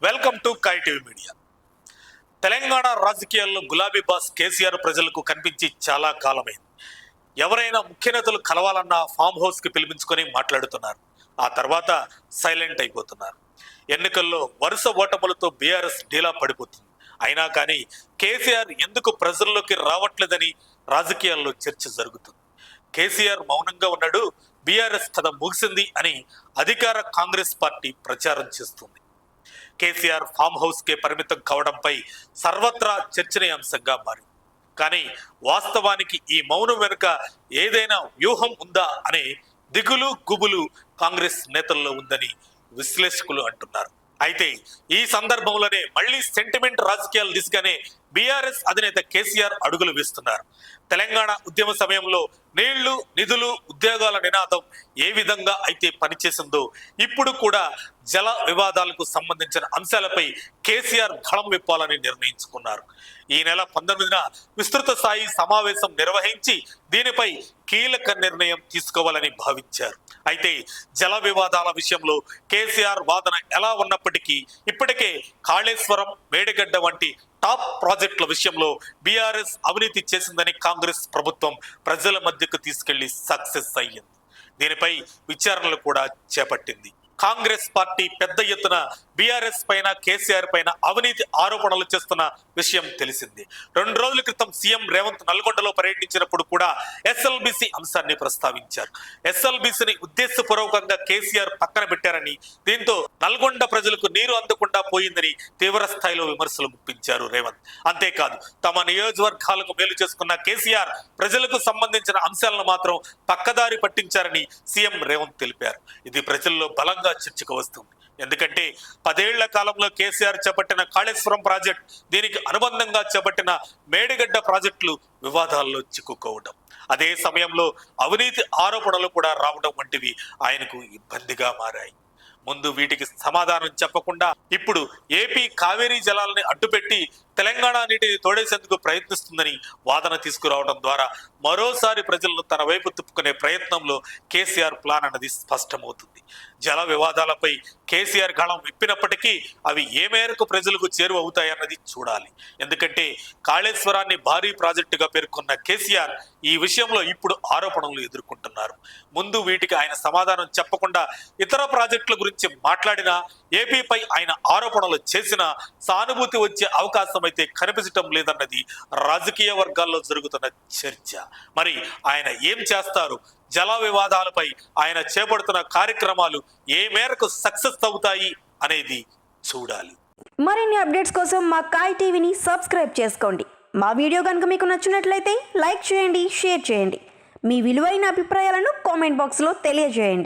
Welcome to కై TV media. Telangana రాజకీయాల్లో గులాబీ బాస్ కేసీఆర్ ప్రజలకు కనిపించి చాలా కాలమైంది. ఎవరైనా ముఖ్య నేతలు కలవాలన్నా ఫామ్ హౌస్ కి పిలిపించుకొని మాట్లాడుతున్నారు. ఆ తర్వాత సైలెంట్ అయిపోతున్నారు. ఎన్నికల్లో వరుస ఓటములతో బీఆర్ఎస్ డీలా పడిపోతుంది. అయినా కానీ కేసీఆర్ ఎందుకు ప్రజల్లోకి రావట్లేదని రాజకీయాల్లో చర్చ జరుగుతుంది. కేసీఆర్ మౌనంగా ఉన్నాడు, బీఆర్ఎస్ కథ ముగిసింది అని అధికార కాంగ్రెస్ పార్టీ ప్రచారం చేస్తుంది. కేసీఆర్ ఫామ్ హౌస్ కే పరిమితం కావడంపై సర్వత్రా చర్చనీయాంశంగా మారింది. కానీ వాస్తవానికి ఈ మౌనం వెనుక ఏదైనా వ్యూహం ఉందా అనే దిగులు గుబులు కాంగ్రెస్ నేతల్లో ఉందని విశ్లేషకులు అంటున్నారు. అయితే ఈ సందర్భంలోనే మళ్ళీ సెంటిమెంట్ రాజకీయాల దిశగానే బీఆర్ఎస్ అధినేత కేసీఆర్ అడుగులు వేస్తున్నారు. తెలంగాణ ఉద్యమ సమయంలో నీళ్లు, నిధులు, ఉద్యోగాల నినాదం ఏ విధంగా అయితే పనిచేసిందో ఇప్పుడు కూడా జల వివాదాలకు సంబంధించిన అంశాలపై కేసీఆర్ గళం విప్పాలని నిర్ణయించుకున్నారు. ఈ నెల 19న విస్తృత స్థాయి సమావేశం నిర్వహించి దీనిపై కీలక నిర్ణయం తీసుకోవాలని భావించారు. అయితే జల వివాదాల విషయంలో కేసీఆర్ వాదన ఎలా ఉన్నప్పటికీ ఇప్పటికే కాళేశ్వరం, మేడిగడ్డ వంటి టాప్ ప్రాజెక్టుల విషయంలో బీఆర్ఎస్ అవినీతి చేసిందని కాంగ్రెస్ ప్రభుత్వం ప్రజల మధ్యకు తీసుకెళ్లి సక్సెస్ అయ్యింది. దీనిపై విచారణలు కూడా చేపట్టింది. కాంగ్రెస్ పార్టీ పెద్ద ఎత్తున బీఆర్ఎస్ పైన, కేసీఆర్ పైన అవినీతి ఆరోపణలు చేస్తున్న విషయం తెలిసింది. 2 రోజుల క్రితం సీఎం రేవంత్ నల్గొండలో పర్యటించినప్పుడు కూడా ఎస్ఎల్బీసీ అంశాన్ని ప్రస్తావించారు. ఎస్ఎల్బీసీని ఉద్దేశపూర్వకంగా కేసీఆర్ పక్కన పెట్టారని, దీంతో నల్గొండ ప్రజలకు నీరు అందకుండా పోయిందని తీవ్ర స్థాయిలో విమర్శలు గుప్పించారు రేవంత్. అంతేకాదు, తమ నియోజకవర్గాలకు మేలు చేసుకున్న కేసీఆర్ ప్రజలకు సంబంధించిన అంశాలను మాత్రం పక్కదారి పట్టించారని సీఎం రేవంత్ తెలిపారు. ఇది ప్రజల్లో బలంగా చర్చకు వస్తుంది. ఎందుకంటే 10 ఏళ్ల కాలంలో కేసీఆర్ చేపట్టిన కాళేశ్వరం ప్రాజెక్ట్, దీనికి అనుబంధంగా చేపట్టిన మేడిగడ్డ ప్రాజెక్టులు వివాదాల్లో చిక్కుకోవడం, అదే సమయంలో అవినీతి ఆరోపణలు కూడా రావడం వంటివి ఆయనకు ఇబ్బందిగా మారాయి. ముందు వీటికి సమాధానం చెప్పకుండా ఇప్పుడు ఏపీ కావేరీ జలాలని అడ్డుపెట్టి తెలంగాణ నీటిని తోడేసేందుకు ప్రయత్నిస్తుందని వాదన తీసుకురావడం ద్వారా మరోసారి ప్రజలను తన వైపు తిప్పుకునే ప్రయత్నంలో కేసీఆర్ ప్లాన్ అన్నది స్పష్టమవుతుంది. జల వివాదాలపై కేసీఆర్ గళం విప్పినప్పటికీ అవి ఏ మేరకు ప్రజలకు చేరువవుతాయన్నది చూడాలి. ఎందుకంటే కాళేశ్వరాన్ని భారీ ప్రాజెక్టుగా పేర్కొన్న కేసీఆర్ ఈ విషయంలో ఇప్పుడు ఆరోపణలు ఎదుర్కొంటున్నారు. ముందు వీటికి ఆయన సమాధానం చెప్పకుండా ఇతర ప్రాజెక్టుల గురించి మాట్లాడినా, ఏపీపై ఆయన ఆరోపణలు చేసినా సానుభూతి వచ్చే అవకాశం అయితే కనిపించటం లేదన్నది రాజకీయ వర్గాల్లో జరుగుతున్న చర్చ. మరి ఆయన ఏం చేస్తారు? జల వివాదాలపై ఆయన చేపడుతున్న కార్యక్రమాలు ఏ మేరకు సక్సెస్ అవుతాయి అనేది చూడాలి. మరిన్ని అప్డేట్స్ కోసం మా కాయ్ టీవీని సబ్స్క్రైబ్ చేసుకోండి. మా వీడియో కనుక మీకు నచ్చినట్లయితే లైక్ చేయండి, షేర్ చేయండి. మీ విలువైన అభిప్రాయాలను కామెంట్ బాక్స్లో తెలియజేయండి.